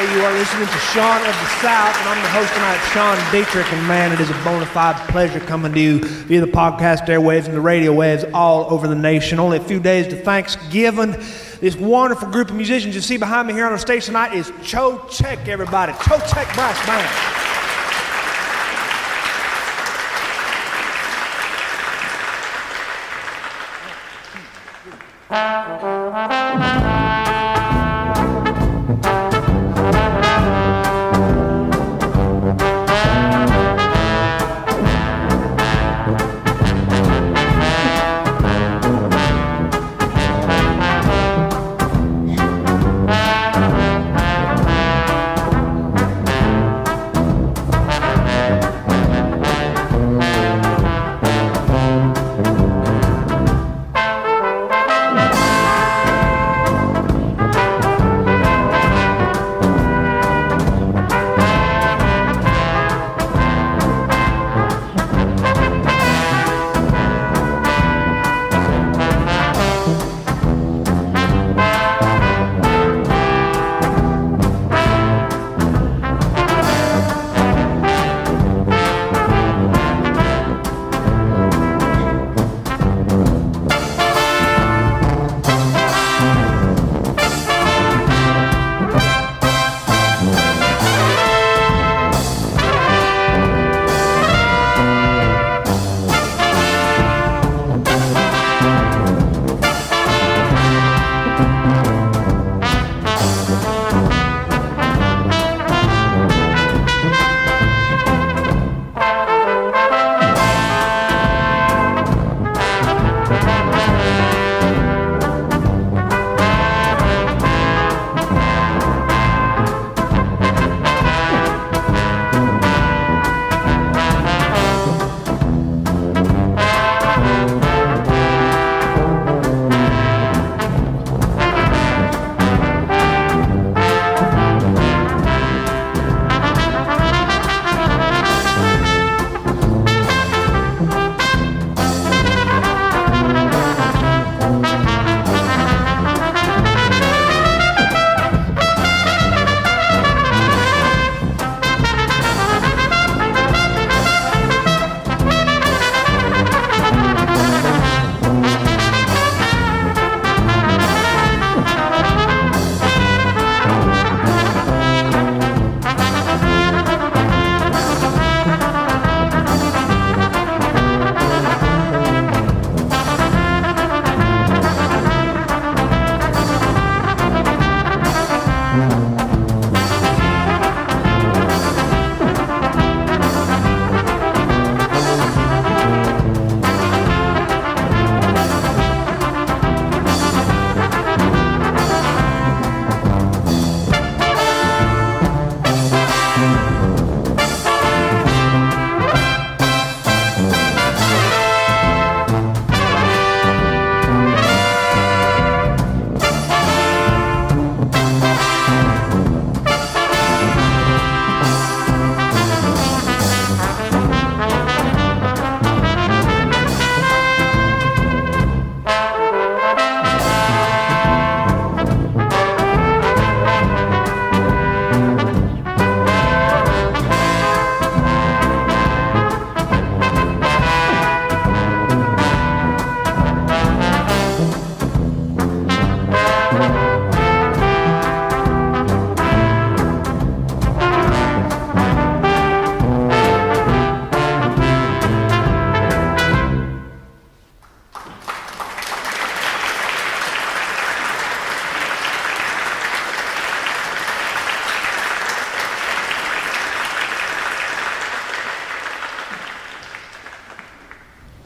Hey, you are listening to Sean of the South, and I'm the host tonight, Sean Dietrich, and man, it is a bona fide pleasure coming to you via the podcast airwaves and the radio waves all over the nation. Only a few days to Thanksgiving. This wonderful group of musicians you see behind me here on our stage tonight is Cho-Chek, everybody. Cho-Chek Brass Band.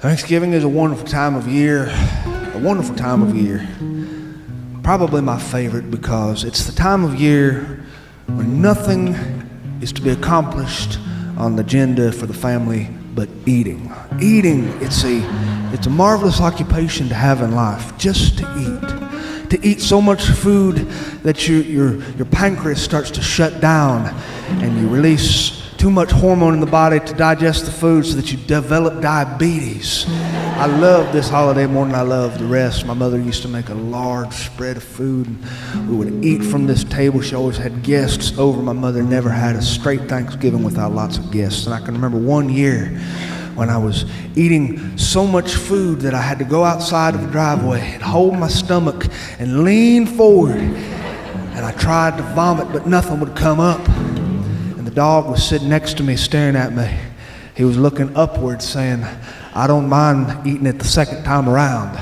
Thanksgiving is a wonderful time of year, Probably my favorite because it's the time of year when nothing is to be accomplished on the agenda for the family but eating. Eating, it's a marvelous occupation to have in life, just to eat. To eat so much food that your pancreas starts to shut down and you release too much hormone in the body to digest the food so that you develop diabetes. I love this holiday more than I love the rest. My mother used to make a large spread of food, and we would eat from this table. She always had guests over. My mother never had a straight Thanksgiving without lots of guests. And I can remember one year when I was eating so much food that I had to go outside of the driveway and hold my stomach and lean forward. And I tried to vomit, but nothing would come up. And the dog was sitting next to me staring at me. He was looking upward saying, "I don't mind eating it the second time around."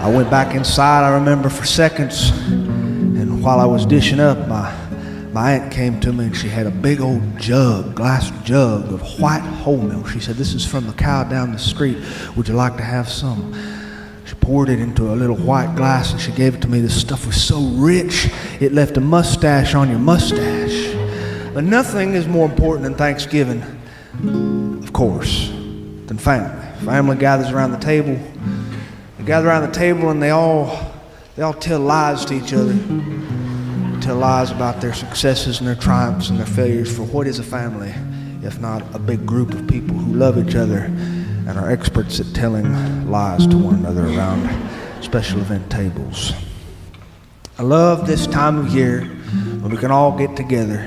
I went back inside, I remember, for seconds. And while I was dishing up, my aunt came to me and she had a big old glass jug of white whole milk. She said, "This is from the cow down the street. Would you like to have some?" She poured it into a little white glass and she gave it to me. This stuff was so rich, it left a mustache on your mustache. But nothing is more important than Thanksgiving, of course, than family. Family gathers around the table. They gather around the table and they all tell lies to each other. Tell lies about their successes and their triumphs and their failures. For what is a family if not a big group of people who love each other and are experts at telling lies to one another around special event tables? I love this time of year when we can all get together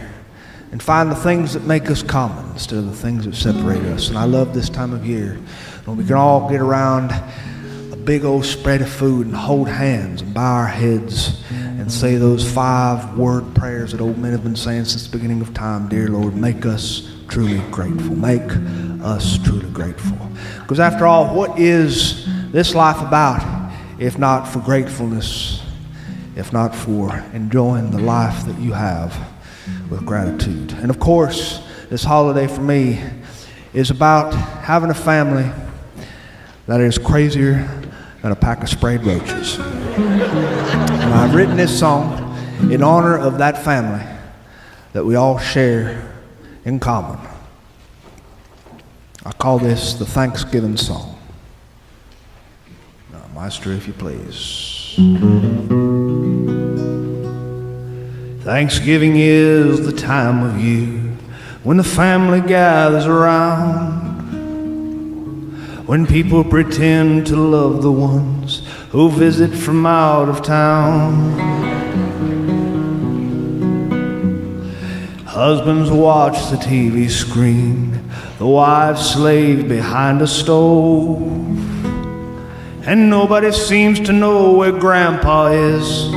and find the things that make us common instead of the things that separate us. And I love this time of year when we can all get around a big old spread of food and hold hands and bow our heads and say those 5-word prayers that old men have been saying since the beginning of time. Dear Lord, make us truly grateful. Make us truly grateful. Because after all, what is this life about if not for gratefulness, if not for enjoying the life that you have with gratitude? And of course, this holiday for me is about having a family that is crazier than a pack of sprayed roaches. And I've written this song in honor of that family that we all share in common. I call this the Thanksgiving song. Now, Maestro, if you please. Thanksgiving is the time of year when the family gathers around, when people pretend to love the ones who visit from out of town. Husbands watch the TV screen, the wives slave behind a stove, and nobody seems to know where Grandpa is.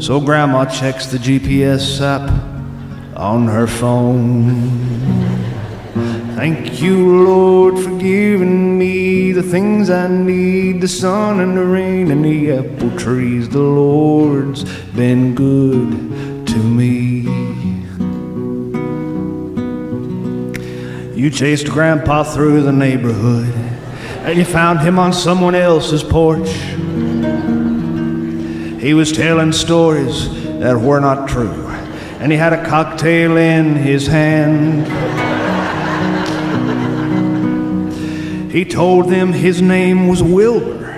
So Grandma checks the GPS app on her phone. Thank you, Lord, for giving me the things I need, the sun and the rain and the apple trees. The Lord's been good to me. You chased Grandpa through the neighborhood and you found him on someone else's porch. He was telling stories that were not true, and he had a cocktail in his hand. He told them his name was Wilbur,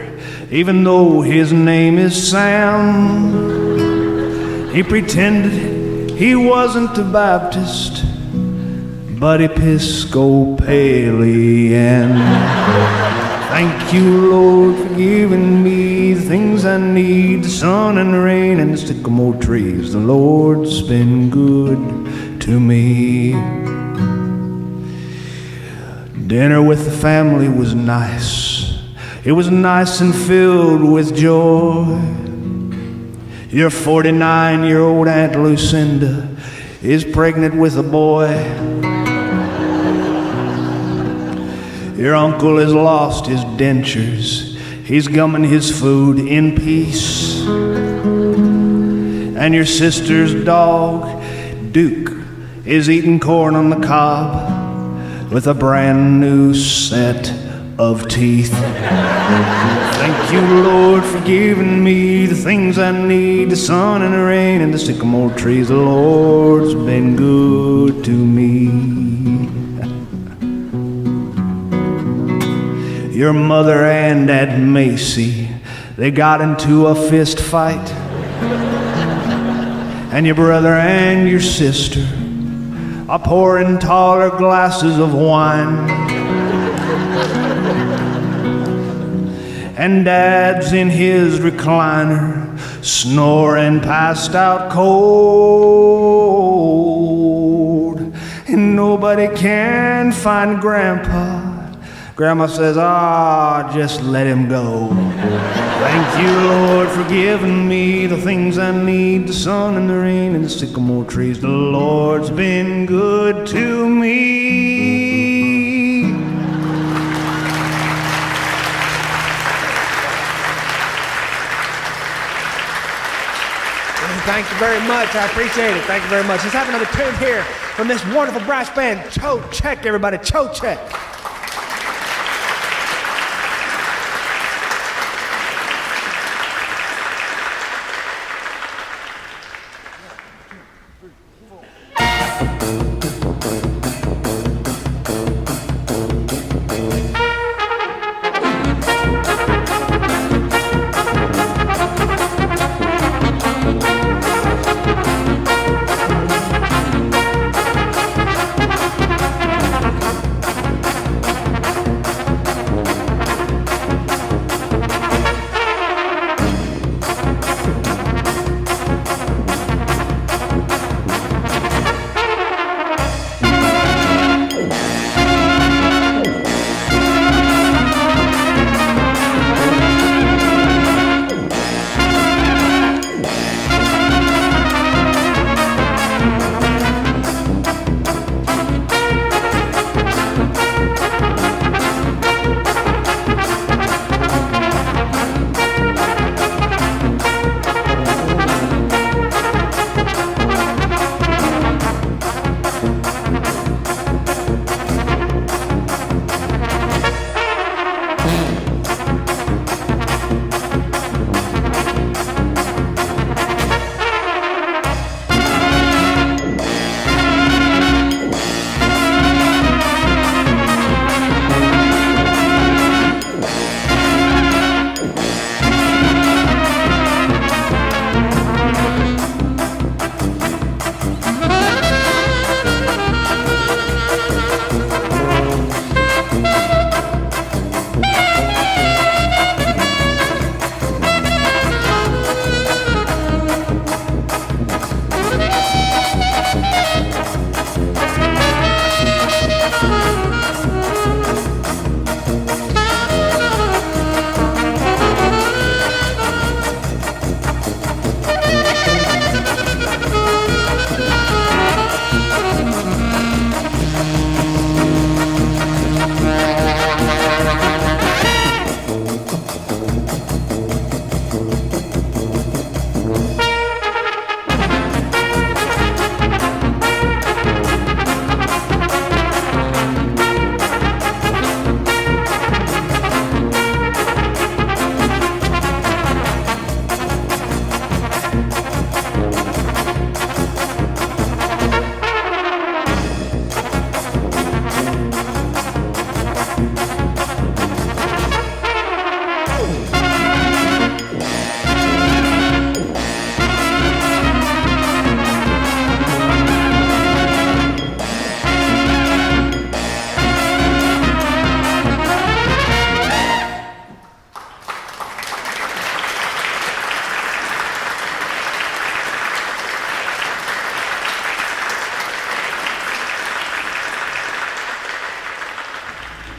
even though his name is Sam. He pretended he wasn't a Baptist, but Episcopalian. Thank you, Lord, for giving me the things I need, the sun and the rain and the sycamore trees. The Lord's been good to me. Dinner with the family was nice. It was nice and filled with joy. Your 49-year-old Aunt Lucinda is pregnant with a boy. Your uncle has lost his dentures. He's gumming his food in peace. And your sister's dog, Duke, is eating corn on the cob with a brand new set of teeth. Thank you, Lord, for giving me the things I need, the sun and the rain and the sycamore trees. The Lord's been good to me. Your mother and Aunt Macy, they got into a fist fight. and your brother and your sister are pouring taller glasses of wine. And Dad's in his recliner, snoring passed out cold. And nobody can find Grandpa. Grandma says, just let him go. Thank you, Lord, for giving me the things I need, the sun and the rain and the sycamore trees. The Lord's been good to me. Thank you very much. I appreciate it. Thank you very much. Let's have another tune here from this wonderful brass band. Cho Check, everybody. Cho Check.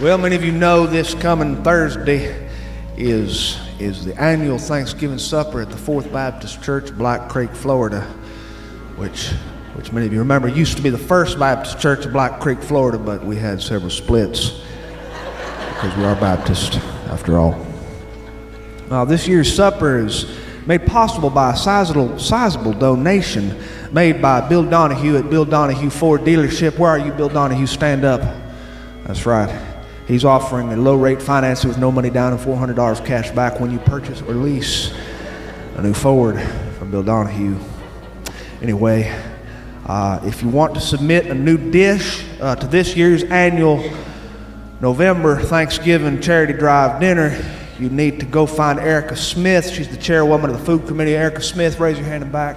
Well, many of you know this coming Thursday is the annual Thanksgiving supper at the Fourth Baptist Church, Black Creek, Florida, which many of you remember used to be the First Baptist Church of Black Creek, Florida, but we had several splits because we are Baptist after all. Now, this year's supper is made possible by a sizable donation made by Bill Donahue at Bill Donahue Ford dealership. Where are you, Bill Donahue? Stand up. That's right. He's offering a low-rate financing with no money down and $400 cash back when you purchase or lease a new Ford from Bill Donahue. Anyway, if you want to submit a new dish to this year's annual November Thanksgiving Charity Drive Dinner, you need to go find Erica Smith. She's the chairwoman of the food committee. Erica Smith, raise your hand in the back.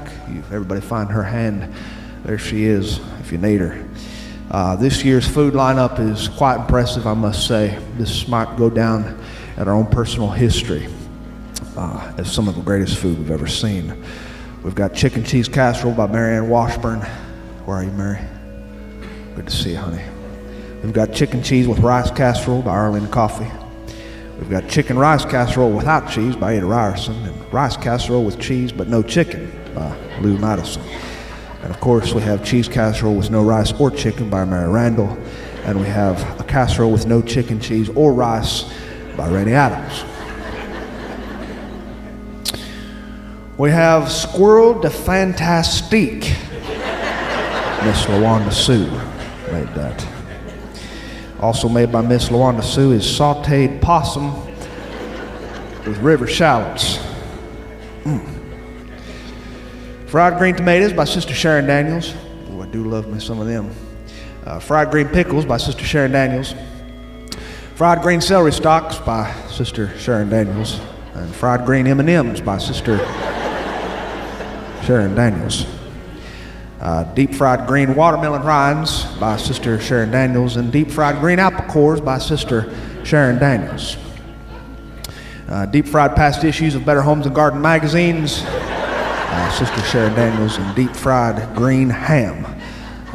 Everybody find her hand. There she is, if you need her. This year's food lineup is quite impressive, I must say. This might go down at our own personal history as some of the greatest food we've ever seen. We've got chicken cheese casserole by Mary Ann Washburn. Where are you, Mary? Good to see you, honey. We've got chicken cheese with rice casserole by Arlene Coffey. We've got chicken rice casserole without cheese by Ada Ryerson, and rice casserole with cheese but no chicken by Lou Madison. And of course, we have cheese casserole with no rice or chicken by Mary Randall, and we have a casserole with no chicken, cheese, or rice by Rainey Adams. We have Squirrel de Fantastique. Miss LaWanda Sue made that. Also made by Miss LaWanda Sue is sauteed possum with river shallots. Fried green tomatoes by Sister Sharon Daniels. Oh, I do love me some of them. Fried green pickles by Sister Sharon Daniels. Fried green celery stalks by Sister Sharon Daniels. And fried green M&Ms by Sister Sharon Daniels. Deep fried green watermelon rinds by Sister Sharon Daniels, and deep fried green apple cores by Sister Sharon Daniels. Deep fried past issues of Better Homes and Garden magazines, Sister Sharon Daniels, and deep fried green ham.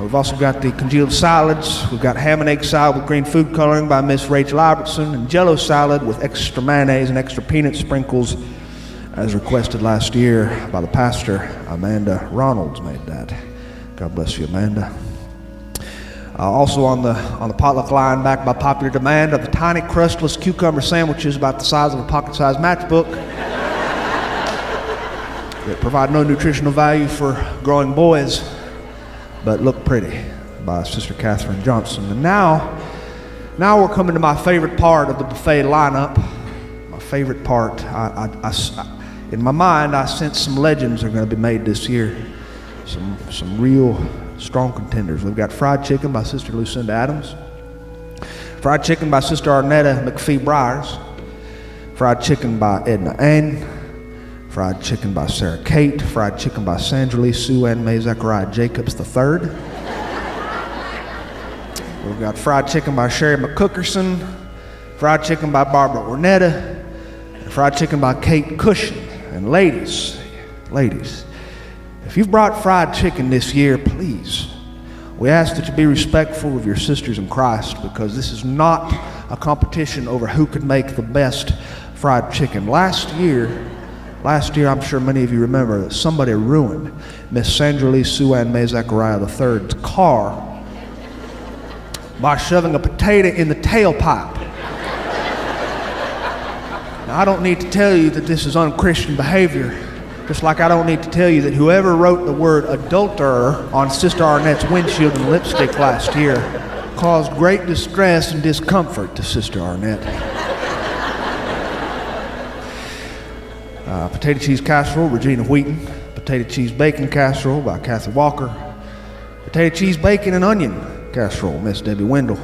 We've also got the congealed salads. We've got ham and egg salad with green food coloring by Miss Rachel Albertson, and jello salad with extra mayonnaise and extra peanut sprinkles, as requested last year by the pastor. Amanda Ronalds made that. God bless you, Amanda. Also on the potluck line, back by popular demand, are the tiny crustless cucumber sandwiches about the size of a pocket-sized matchbook that provide no nutritional value for growing boys, but look pretty, by Sister Katherine Johnson. And now we're coming to my favorite part of the buffet lineup. My favorite part. In my mind, I sense some legends are going to be made this year. Some real strong contenders. We've got fried chicken by Sister Lucinda Adams, fried chicken by Sister Arnetta McPhee Briers, fried chicken by Edna Ann, fried chicken by Sarah Kate, fried chicken by Sandra Lee Sue Ann May Zechariah Jacobs III. We've got fried chicken by Sherry McCookerson, fried chicken by Barbara Ornetta, and fried chicken by Kate Cushion. And ladies, if you've brought fried chicken this year, please, we ask that you be respectful of your sisters in Christ, because this is not a competition over who could make the best fried chicken. Last year, I'm sure many of you remember that somebody ruined Miss Sandra Lee Sue Ann May Zechariah III's car by shoving a potato in the tailpipe. Now, I don't need to tell you that this is unchristian behavior, just like I don't need to tell you that whoever wrote the word adulterer on Sister Arnett's windshield and lipstick last year caused great distress and discomfort to Sister Arnett. Potato cheese casserole, Regina Wheaton. Potato cheese bacon casserole by Kathy Walker. Potato cheese bacon and onion casserole, Miss Debbie Wendell.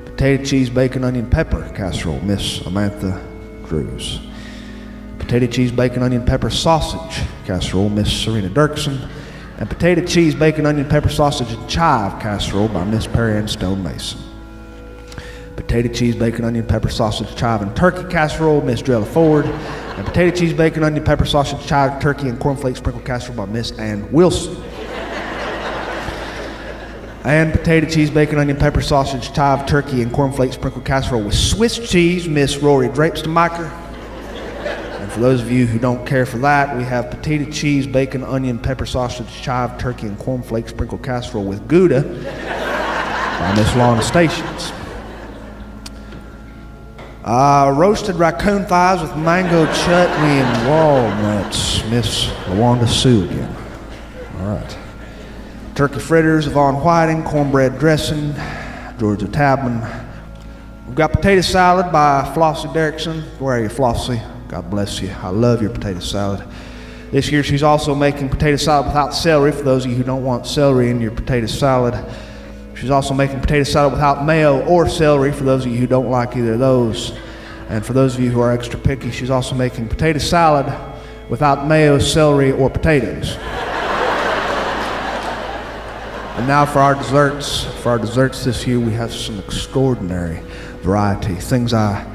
Potato cheese bacon onion pepper casserole, Miss Amantha Drews. Potato cheese bacon onion pepper sausage casserole, Miss Serena Dirksen. And potato cheese bacon onion pepper sausage and chive casserole by Miss Perry Ann Stone Mason. Potato cheese bacon onion pepper sausage chive and turkey casserole, Miss Drella Ford. And potato cheese bacon onion pepper sausage chive turkey and cornflake sprinkle casserole by Miss Ann Wilson. And potato cheese bacon onion pepper sausage chive turkey and cornflake sprinkle casserole with Swiss cheese, Miss Rory Drapestemacher. And for those of you who don't care for that, we have potato cheese bacon onion pepper sausage chive turkey and cornflake sprinkle casserole with Gouda by Miss Lana Stations. Roasted raccoon thighs with mango chutney and walnuts, Miss LaWanda Sue again. All right. Turkey fritters, Yvonne Whiting. Cornbread dressing, Georgia Tabman. We've got potato salad by Flossie Derrickson. Where are you, Flossie? God bless you. I love your potato salad. This year she's also making potato salad without celery, for those of you who don't want celery in your potato salad. She's also making potato salad without mayo or celery, for those of you who don't like either of those. And for those of you who are extra picky, she's also making potato salad without mayo, celery, or potatoes. And now for our desserts. For our desserts this year, we have some extraordinary variety. Things I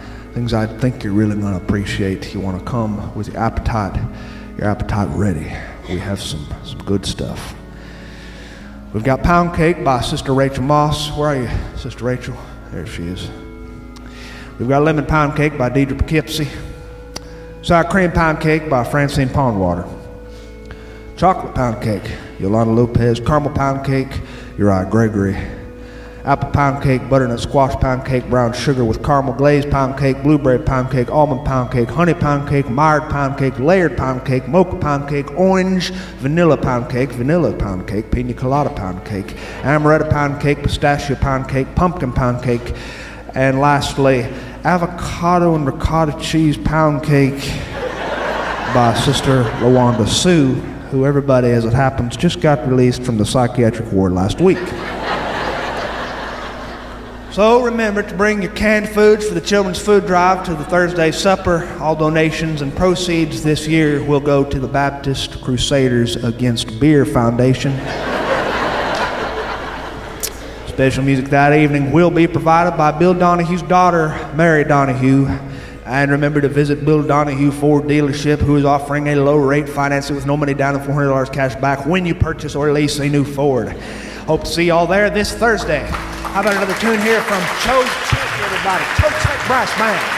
think you're really going to appreciate. You want to come with your appetite ready. We have some good stuff. We've got pound cake by Sister Rachel Moss. Where are you, Sister Rachel? There she is. We've got lemon pound cake by Deidre Poughkeepsie. Sour cream pound cake by Francine Pondwater. Chocolate pound cake, Yolanda Lopez. Caramel pound cake, Uriah Gregory. Apple pound cake, butternut squash pound cake, brown sugar with caramel glazed pound cake, blueberry pound cake, almond pound cake, honey pound cake, mired pound cake, layered pound cake, mocha pound cake, orange, vanilla pound cake, pina colada pound cake, amaretto pound cake, pistachio pound cake, pumpkin pound cake, and lastly, avocado and ricotta cheese pound cake by Sister LaWanda Sue, who everybody, as it happens, just got released from the psychiatric ward last week. So remember to bring your canned foods for the children's food drive to the Thursday supper. All donations and proceeds this year will go to the Baptist Crusaders Against Beer Foundation. Special music that evening will be provided by Bill Donahue's daughter, Mary Donahue. And remember to visit Bill Donahue Ford dealership, who is offering a low rate financing with no money down and $400 cash back when you purchase or lease a new Ford. Hope to see you all there this Thursday. How about another tune here from Cho Check, everybody? Cho Check Brass Band.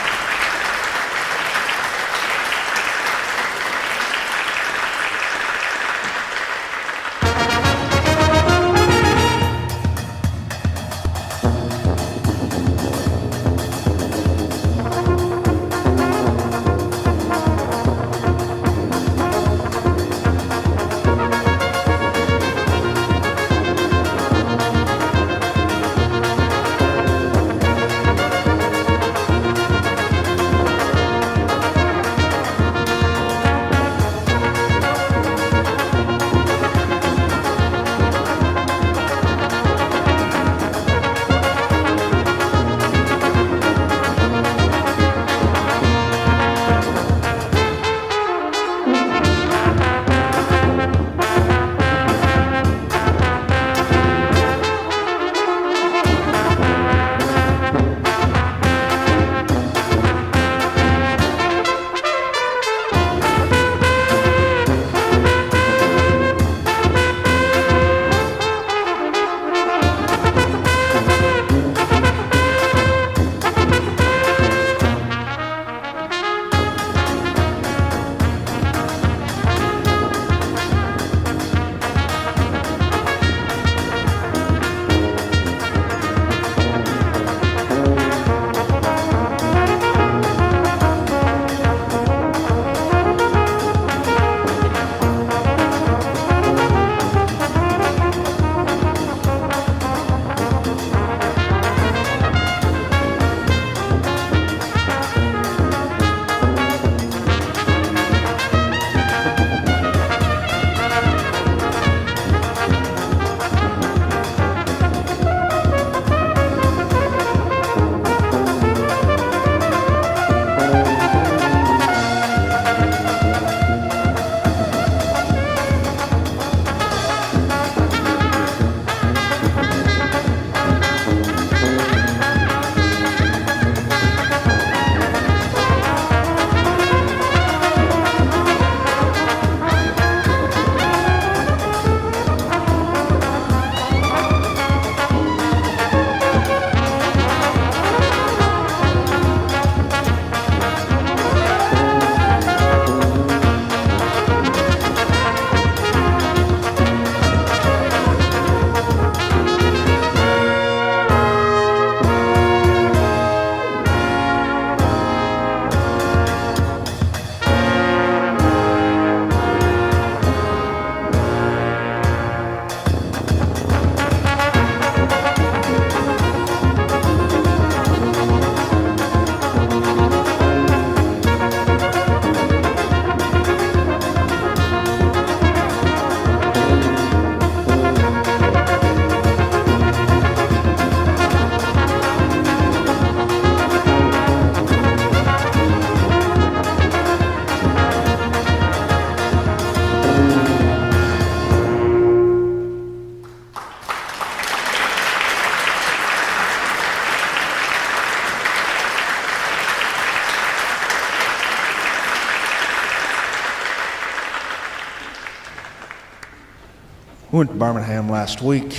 We went to Birmingham last week.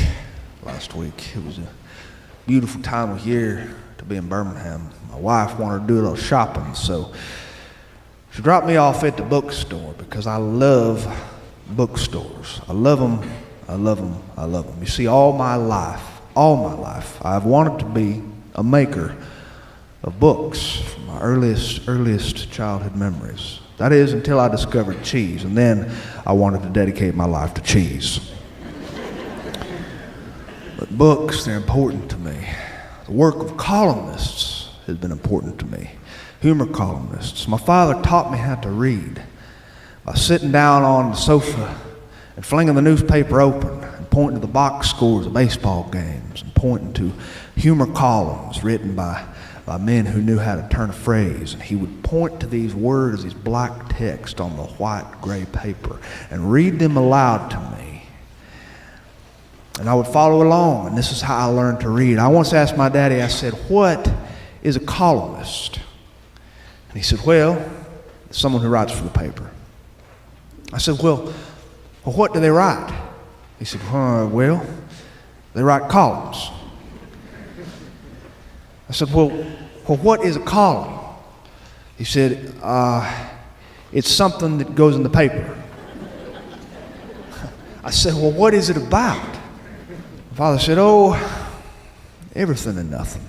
It was a beautiful time of year to be in Birmingham. My wife wanted to do a little shopping, so she dropped me off at the bookstore because I love bookstores. I love them. You see, all my life, I've wanted to be a maker of books from my earliest childhood memories. That is, until I discovered cheese, and then I wanted to dedicate my life to cheese. But books, they're important to me. The work of columnists has been important to me. Humor columnists. My father taught me how to read by sitting down on the sofa and flinging the newspaper open and pointing to the box scores of baseball games and pointing to humor columns written by men who knew how to turn a phrase. And he would point to these words, these black text on the white gray paper, and read them aloud to me. And I would follow along, and this is how I learned to read. I once asked my daddy, I said, "What is a columnist?" And he said, "Well, it's someone who writes for the paper." I said, well, what do they write?" He said, "Well, they write columns." I said, well, what is a column?" He said, "It's something that goes in the paper." I said, "Well, what is it about?" My father said, "Oh, everything and nothing.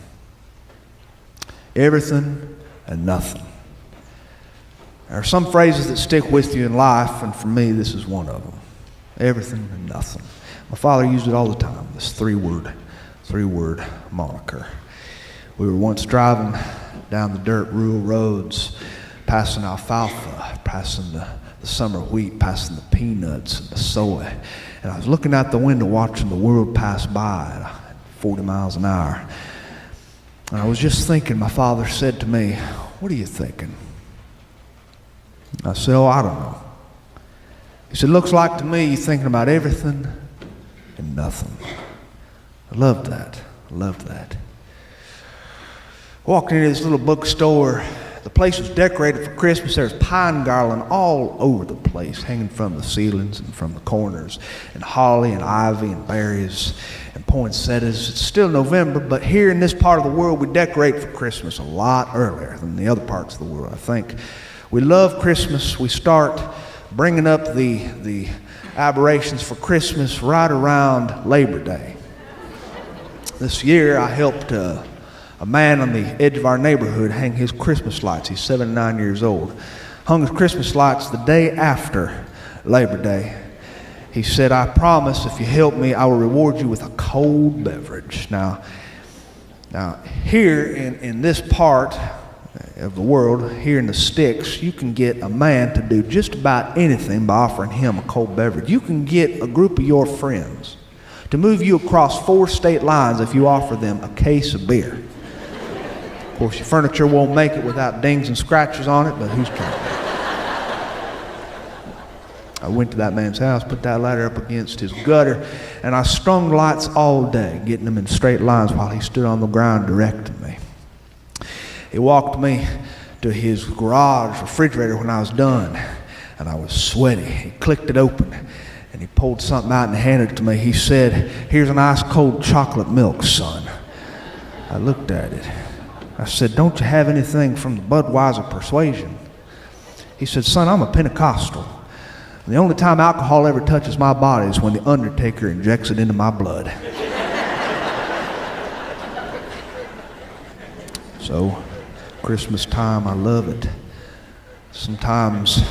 Everything and nothing." There are some phrases that stick with you in life, and for me, this is one of them. Everything and nothing. My father used it all the time, this three-word moniker. We were once driving down the dirt rural roads, passing alfalfa, passing the summer wheat, passing the peanuts and the soy. And I was looking out the window watching the world pass by at 40 miles an hour. And I was just thinking, my father said to me, "What are you thinking?" I said, "Oh, I don't know." He said, "Looks like to me you're thinking about everything and nothing." I loved that. Walking into this little bookstore, the place was decorated for Christmas. There was pine garland all over the place, hanging from the ceilings and from the corners, and holly and ivy and berries and poinsettias. It's still November, but here in this part of the world, we decorate for Christmas a lot earlier than the other parts of the world, I think. We love Christmas. We start bringing up the aberrations for Christmas right around Labor Day. This year, I helped a man on the edge of our neighborhood hang his Christmas lights. He's 79 years old. Hung his Christmas lights the day after Labor Day. He said, "I promise if you help me, I will reward you with a cold beverage." Now here in this part of the world, here in the sticks, you can get a man to do just about anything by offering him a cold beverage. You can get a group of your friends to move you across 4 state lines if you offer them a case of beer. Of course, your furniture won't make it without dings and scratches on it, but who's counting? I went to that man's house, put that ladder up against his gutter, and I strung lights all day, getting them in straight lines while he stood on the ground directing me. He walked me to his garage refrigerator when I was done, and I was sweaty. He clicked it open, and he pulled something out and handed it to me. He said, "Here's an ice cold chocolate milk, son." I looked at it. I said, "Don't you have anything from the Budweiser Persuasion?" He said, "Son, I'm a Pentecostal. And the only time alcohol ever touches my body is when the undertaker injects it into my blood." So, Christmas time, I love it. Sometimes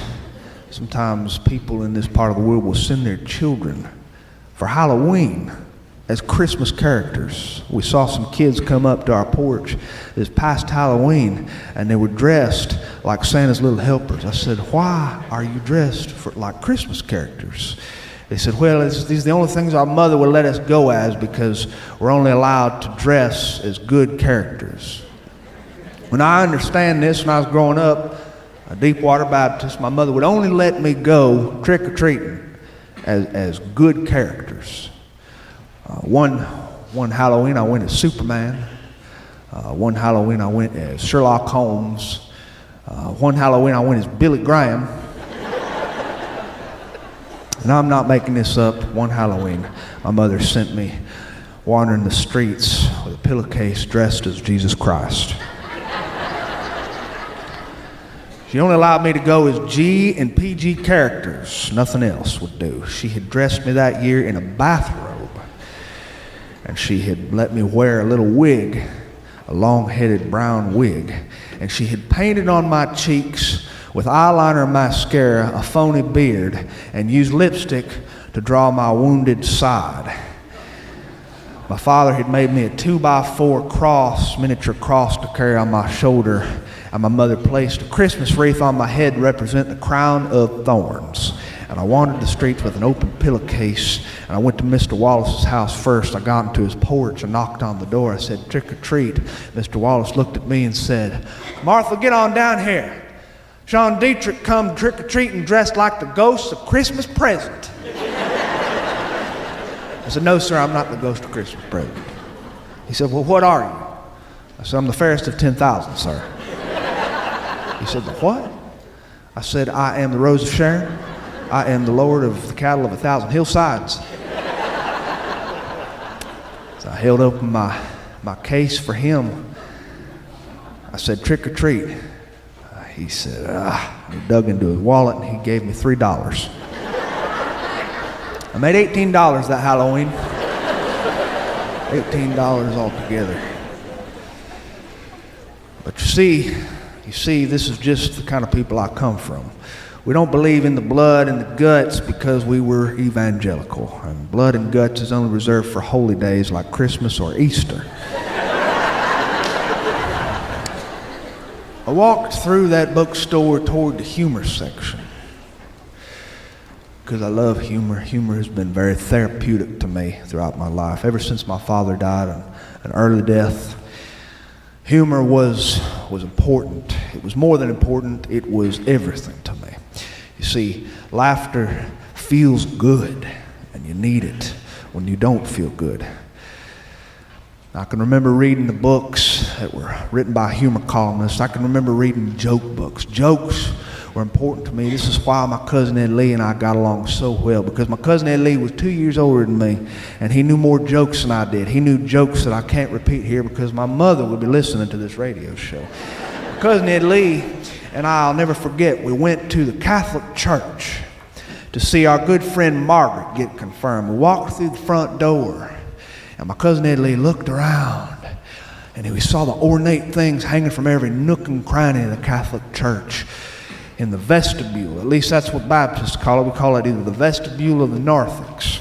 people in this part of the world will send their children for Halloween as Christmas characters. We saw some kids come up to our porch this past Halloween, and they were dressed like Santa's little helpers. I said, "Why are you dressed like Christmas characters?" They said, "Well, these are the only things our mother would let us go as because we're only allowed to dress as good characters." When I understand this, when I was growing up, a Deepwater Baptist, my mother would only let me go trick-or-treating as good characters. One Halloween I went as Superman. One Halloween I went as Sherlock Holmes. One Halloween I went as Billy Graham. And I'm not making this up. One Halloween, my mother sent me wandering the streets with a pillowcase dressed as Jesus Christ. She only allowed me to go as G and PG characters. Nothing else would do. She had dressed me that year in a bathrobe. And she had let me wear a little wig, a long-headed brown wig. And she had painted on my cheeks with eyeliner and mascara a phony beard and used lipstick to draw my wounded side. My father had made me a 2x4 cross, miniature cross to carry on my shoulder, and my mother placed a Christmas wreath on my head to represent the crown of thorns. And I wandered the streets with an open pillowcase, and I went to Mr. Wallace's house first. I got into his porch and knocked on the door. I said, "Trick or treat." Mr. Wallace looked at me and said, "Martha, get on down here. Sean Dietrich come trick-or-treating dressed like the ghost of Christmas present." I said, "No, sir, I'm not the ghost of Christmas present." He said, "Well, what are you?" I said, "I'm the fairest of 10,000, sir." He said, "The what?" I said, "I am the Rose of Sharon. I am the Lord of the cattle of 1,000 hillsides." So I held open my case for him. I said, "Trick or treat." He said, He dug into his wallet and he gave me $3. I made $18 that Halloween. $18 altogether. But you see, this is just the kind of people I come from. We don't believe in the blood and the guts because we were evangelical. And blood and guts is only reserved for holy days like Christmas or Easter. I walked through that bookstore toward the humor section because I love humor. Humor has been very therapeutic to me throughout my life. Ever since my father died an early death, humor was important. It was more than important, it was everything to me. You see, laughter feels good, and you need it when you don't feel good. I can remember reading the books that were written by humor columnists. I can remember reading joke books. Jokes were important to me. This is why my cousin Ed Lee and I got along so well, because my cousin Ed Lee was 2 years older than me, and he knew more jokes than I did. He knew jokes that I can't repeat here because my mother would be listening to this radio show. My cousin Ed Lee and I'll never forget, we went to the Catholic Church to see our good friend Margaret get confirmed. We walked through the front door, and my cousin Ed Lee looked around, and we saw the ornate things hanging from every nook and cranny of the Catholic Church in the vestibule. At least that's what Baptists call it. We call it either the vestibule or the narthex.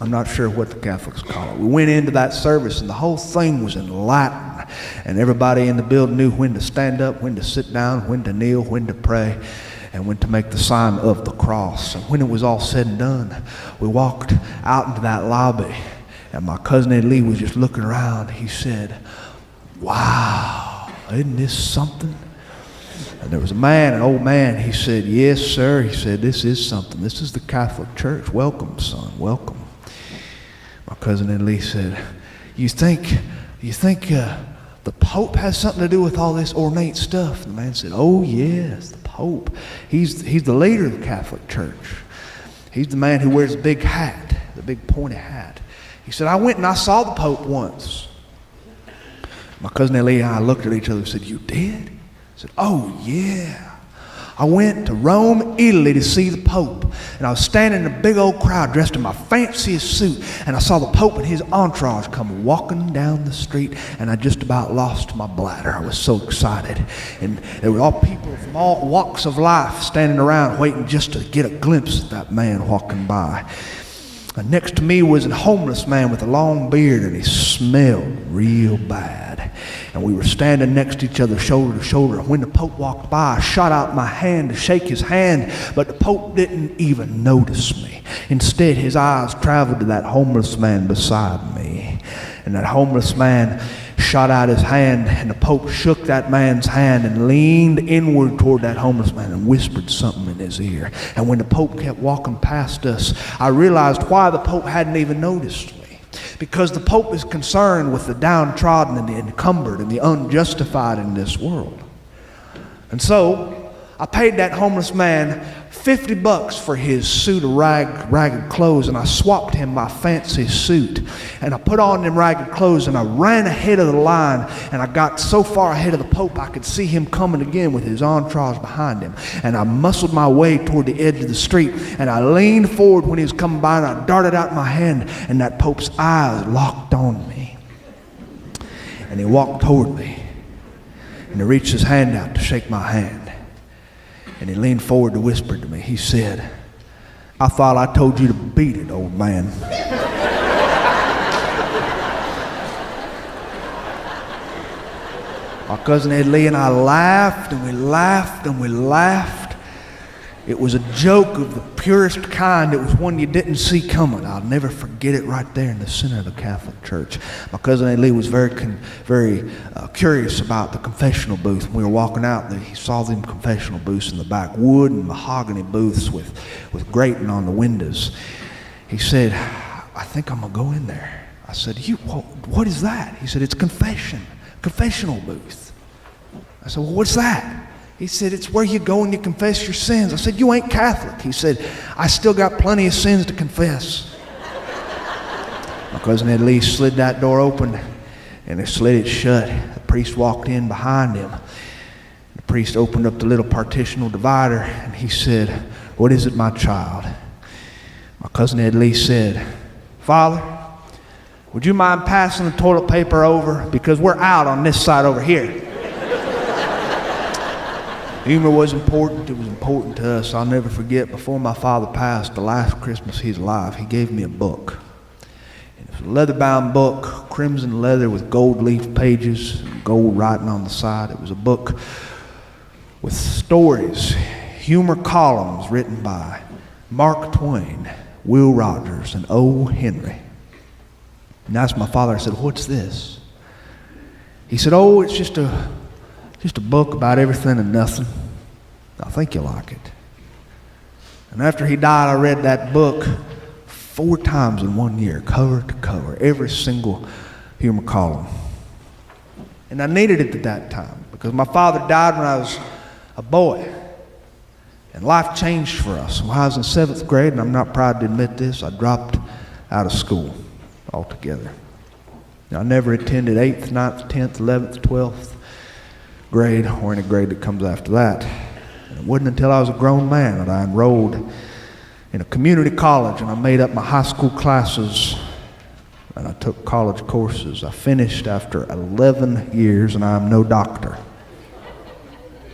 I'm not sure what the Catholics call it. We went into that service, and the whole thing was in Latin, and everybody in the building knew when to stand up, when to sit down, when to kneel, when to pray, and when to make the sign of the cross. And when it was all said and done, we walked out into that lobby, and my cousin Ed Lee was just looking around. He said, "Wow, isn't this something?" And there was a man, an old man. He said, "Yes, sir." He said, "This is something. This is the Catholic Church. Welcome, son, welcome." My cousin Ed Lee said, You think the Pope has something to do with all this ornate stuff?" And the man said, "Oh, yes, the Pope. He's the leader of the Catholic Church. He's the man who wears the big hat, the big pointy hat." He said, "I went and I saw the Pope once." My cousin Ed Lee and I looked at each other and said, "You did?" I said, "Oh, yeah. I went to Rome, Italy to see the Pope, and I was standing in a big old crowd dressed in my fanciest suit, and I saw the Pope and his entourage come walking down the street, and I just about lost my bladder. I was so excited. And there were all people from all walks of life standing around waiting just to get a glimpse of that man walking by. And next to me was a homeless man with a long beard, and he smelled real bad. And we were standing next to each other, shoulder to shoulder. And when the Pope walked by, I shot out my hand to shake his hand, but the Pope didn't even notice me. Instead, his eyes traveled to that homeless man beside me. And that homeless man shot out his hand, and the Pope shook that man's hand and leaned inward toward that homeless man and whispered something in his ear. And when the Pope kept walking past us, I realized why the Pope hadn't even noticed me. Because the Pope is concerned with the downtrodden and the encumbered and the unjustified in this world. And so, I paid that homeless man $50 for his suit of ragged clothes, and I swapped him my fancy suit. And I put on them ragged clothes, and I ran ahead of the line, and I got so far ahead of the Pope I could see him coming again with his entourage behind him. And I muscled my way toward the edge of the street, and I leaned forward when he was coming by, and I darted out my hand, and that Pope's eyes locked on me. And he walked toward me, and he reached his hand out to shake my hand. And he leaned forward and whispered to me. He said, "I thought I told you to beat it, old man." My cousin Ed Lee and I laughed, and we laughed, and we laughed. It was a joke of the purest kind. It was one you didn't see coming. I'll never forget it, right there in the center of the Catholic Church. My cousin Ed Lee was very curious about the confessional booth. When we were walking out, he saw them confessional booths in the back, wood and mahogany booths with grating on the windows. He said, "I think I'm going to go in there." I said, "What is that?" He said, "It's confessional booth." I said, "Well, what's that?" He said, "It's where you go and you confess your sins." I said, "You ain't Catholic." He said, "I still got plenty of sins to confess." My cousin Ed Lee slid that door open, and he slid it shut. The priest walked in behind him. The priest opened up the little partitional divider, and he said, "What is it, my child?" My cousin Ed Lee said, "Father, would you mind passing the toilet paper over? Because we're out on this side over here." Humor was important. It was important to us. I'll never forget, before my father passed, the last Christmas he's alive, he gave me a book. It was a leather-bound book, crimson leather with gold leaf pages, gold writing on the side. It was a book with stories, humor columns written by Mark Twain, Will Rogers, and O. Henry. And I asked my father, I said, "What's this?" He said, "Oh, it's just a book about everything and nothing. I think you'll like it." And after he died, I read that book 4 times in 1 year, cover to cover, every single humor column. And I needed it at that time because my father died when I was a boy. And life changed for us. When I was in 7th grade, and I'm not proud to admit this, I dropped out of school altogether. I never attended 8th, 9th, 10th, 11th, 12th grade, or any grade that comes after that. And it wasn't until I was a grown man that I enrolled in a community college, and I made up my high school classes, and I took college courses. I finished after 11 years, and I'm no doctor.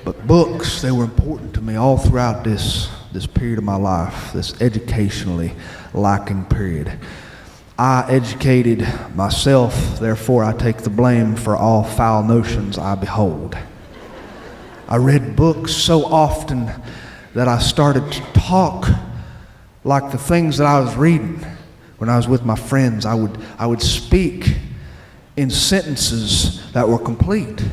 But books, they were important to me all throughout this period of my life, this educationally lacking period. I educated myself, therefore I take the blame for all foul notions I behold. I read books so often that I started to talk like the things that I was reading. When I was with my friends, I would speak in sentences that were complete.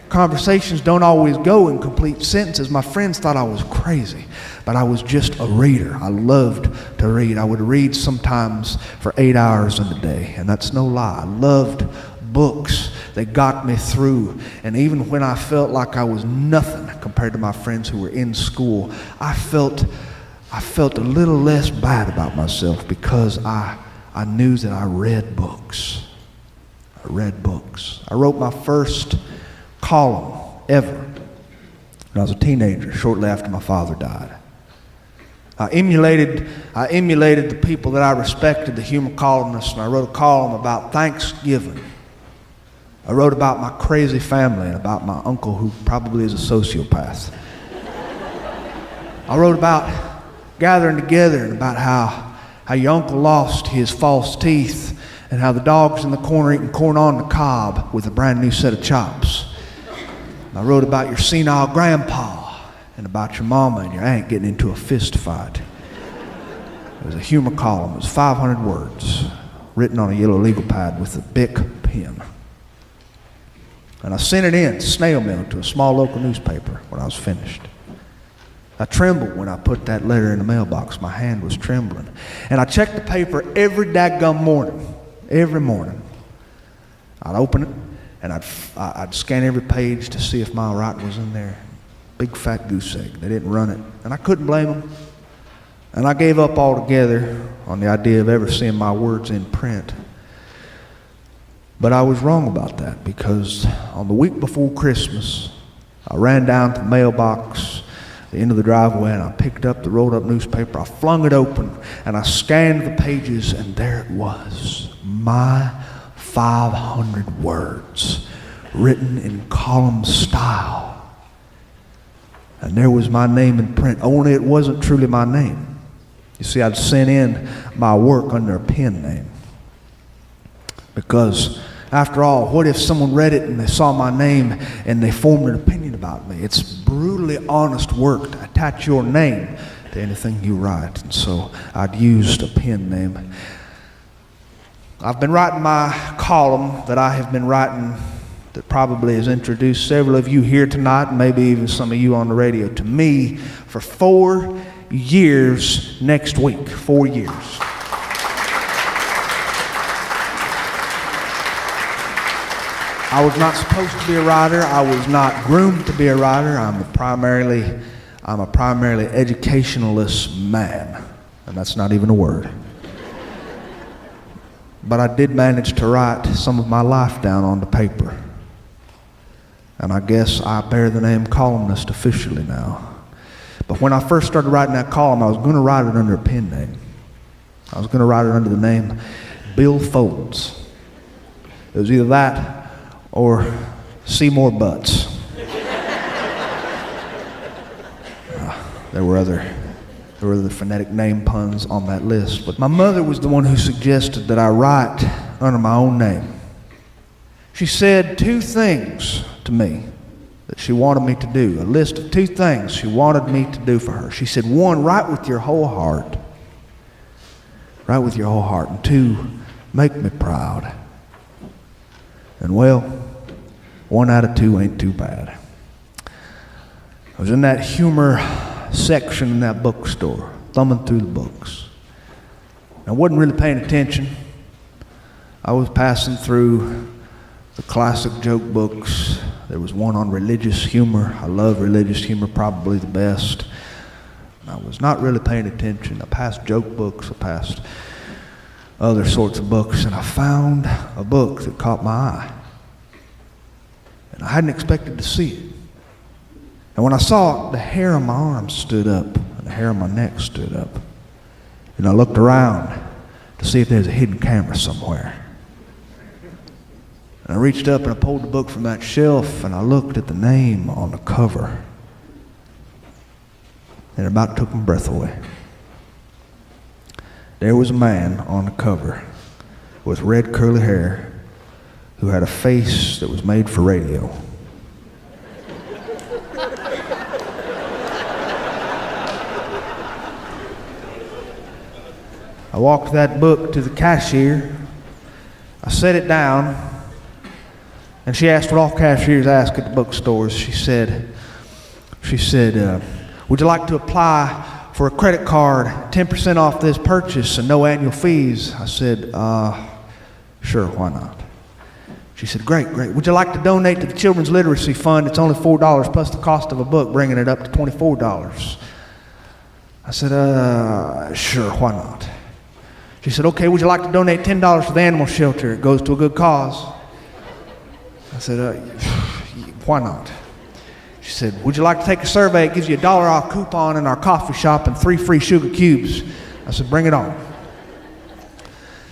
Conversations don't always go in complete sentences. My friends thought I was crazy, but I was just a reader. I loved to read. I would read sometimes for 8 hours in a day, and that's no lie. I loved books. They got me through, and even when I felt like I was nothing compared to my friends who were in school, I felt a little less bad about myself because I knew that I read books. I read books. I wrote my first column ever when I was a teenager, shortly after my father died. I emulated the people that I respected, the humor columnists, and I wrote a column about Thanksgiving. I wrote about my crazy family and about my uncle who probably is a sociopath. I wrote about gathering together and about how your uncle lost his false teeth and how the dog's in the corner eating corn on the cob with a brand new set of chops. I wrote about your senile grandpa and about your mama and your aunt getting into a fist fight. It was a humor column. It was 500 words written on a yellow legal pad with a Bic pen. And I sent it in, snail mail, to a small local newspaper when I was finished. I trembled when I put that letter in the mailbox. My hand was trembling. And I checked the paper every daggum morning. Every morning. I'd open it, and I'd scan every page to see if my writing was in there. big fat goose egg. They didn't run it, and I couldn't blame them. And I gave up altogether on the idea of ever seeing my words in print. But I was wrong about that, because on the week before Christmas, I ran down to the mailbox at the end of the driveway, and I picked up the rolled up newspaper. I flung it open, and I scanned the pages, and there it was, my 500 words, written in column style. And there was my name in print, only it wasn't truly my name. You see, I'd sent in my work under a pen name. Because, after all, what if someone read it and they saw my name and they formed an opinion about me? It's brutally honest work to attach your name to anything you write. And so I'd used a pen name. I've been writing my column that I have been writing that probably has introduced several of you here tonight, and maybe even some of you on the radio, to me for 4 years next week. 4 years. I was not supposed to be a writer. I was not groomed to be a writer. I'm a primarily educationalist man, and that's not even a word. But I did manage to write some of my life down on the paper. And I guess I bear the name columnist officially now. But when I first started writing that column, I was going to write it under a pen name. I was going to write it under the name Bill Folds. It was either that or Seymour Butts. There were other phonetic name puns on that list. But my mother was the one who suggested that I write under my own name. She said 2 things to me that she wanted me to do, a list of 2 things she wanted me to do for her. She said, 1, write with your whole heart. Write with your whole heart. And 2, make me proud. And well, 1 out of 2 ain't too bad. I was in that humor section in that bookstore, thumbing through the books. I wasn't really paying attention. I was passing through the classic joke books. There was one on religious humor. I love religious humor, probably the best. I was not really paying attention. I passed joke books, I passed other sorts of books, and I found a book that caught my eye. And I hadn't expected to see it. And when I saw it, the hair on my arm stood up, and the hair on my neck stood up. And I looked around to see if there's a hidden camera somewhere. And I reached up and I pulled the book from that shelf, and I looked at the name on the cover. And it about took my breath away. There was a man on the cover with red curly hair who had a face that was made for radio. I walked that book to the cashier. I set it down, and she asked what all cashiers ask at the bookstores. She said, would you like to apply for a credit card, 10% off this purchase and no annual fees? I said, sure, why not? She said, great. Would you like to donate to the Children's Literacy Fund? It's only $4 plus the cost of a book, bringing it up to $24. I said, sure, why not? She said, okay, would you like to donate $10 to the animal shelter? It goes to a good cause. I said, why not? She said, would you like to take a survey? It gives you $1 off coupon in our coffee shop and 3 free sugar cubes. I said, bring it on.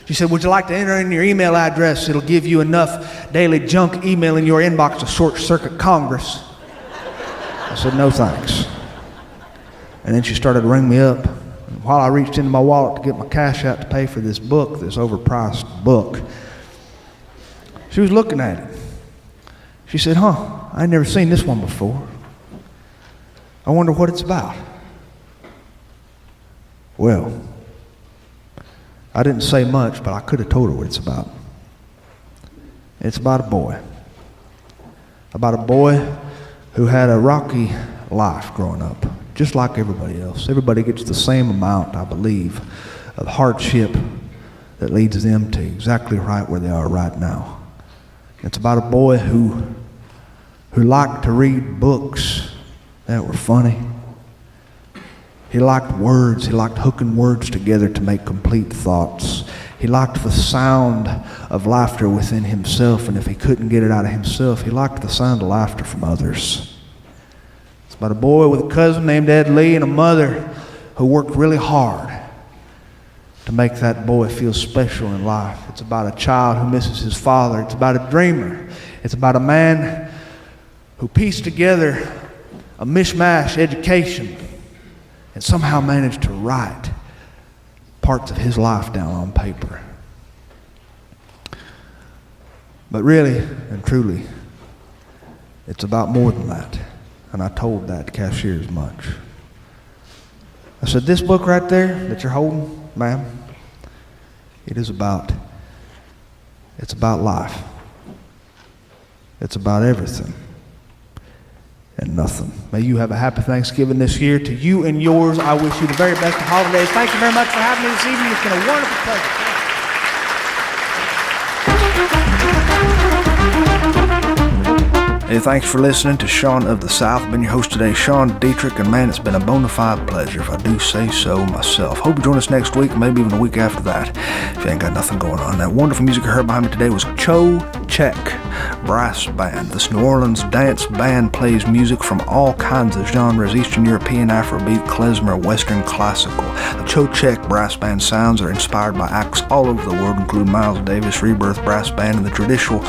She said, would you like to enter in your email address? It'll give you enough daily junk email in your inbox to short-circuit Congress. I said, no thanks. And then she started to ring me up. And while I reached into my wallet to get my cash out to pay for this book, this overpriced book, she was looking at it. She said, I ain't never seen this one before. I wonder what it's about. Well, I didn't say much, but I could have told her what it's about. It's about a boy. About a boy who had a rocky life growing up, just like everybody else. Everybody gets the same amount, I believe, of hardship that leads them to exactly right where they are right now. It's about a boy who liked to read books that were funny. He liked words. He liked hooking words together to make complete thoughts. He liked the sound of laughter within himself, and if he couldn't get it out of himself, he liked the sound of laughter from others. It's about a boy with a cousin named Ed Lee and a mother who worked really hard to make that boy feel special in life. It's about a child who misses his father. It's about a dreamer. It's about a man who pieced together a mishmash education and somehow managed to write parts of his life down on paper. But really and truly, it's about more than that. And I told that cashier as much. I said, this book right there that you're holding, ma'am, it's about life. It's about everything and nothing. May you have a happy Thanksgiving this year. To you and yours, I wish you the very best of holidays. Thank you very much for having me this evening. It's been a wonderful pleasure. Hey, thanks for listening to Sean of the South. I've been your host today, Sean Dietrich, and man, it's been a bona fide pleasure, if I do say so myself. Hope you join us next week, maybe even a week after that, if you ain't got nothing going on. That wonderful music you heard behind me today was Cho Check Brass Band. This New Orleans dance band plays music from all kinds of genres: Eastern European, Afrobeat, klezmer, Western, classical. The Cho Check Brass Band sounds are inspired by acts all over the world, including Miles Davis, Rebirth Brass Band, and the traditional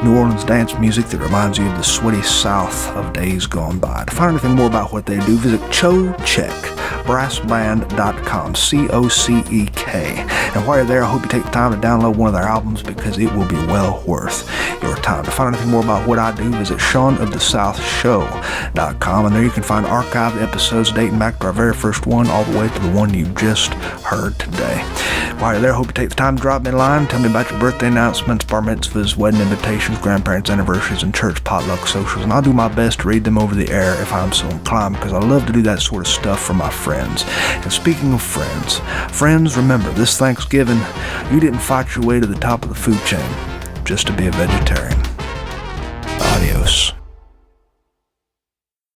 New Orleans dance music that reminds you of the sweaty South of days gone by. To find anything more about what they do, visit chocheckbrassband.com, C-O-C-E-K. And while you're there, I hope you take the time to download one of their albums, because it will be well worth your time. To find anything more about what I do, visit SeanoftheSouthShow.com, and there you can find archived episodes dating back to our very first one all the way to the one you just heard today. While you're there, I hope you take the time to drop me a line, tell me about your birthday announcements, bar mitzvahs, wedding invitations, grandparents' anniversaries, and church potluck socials, and I'll do my best to read them over the air if I'm so inclined, because I love to do that sort of stuff for my friends. And speaking of friends, remember, this Thanksgiving, you didn't fight your way to the top of the food chain just to be a vegetarian. Adios.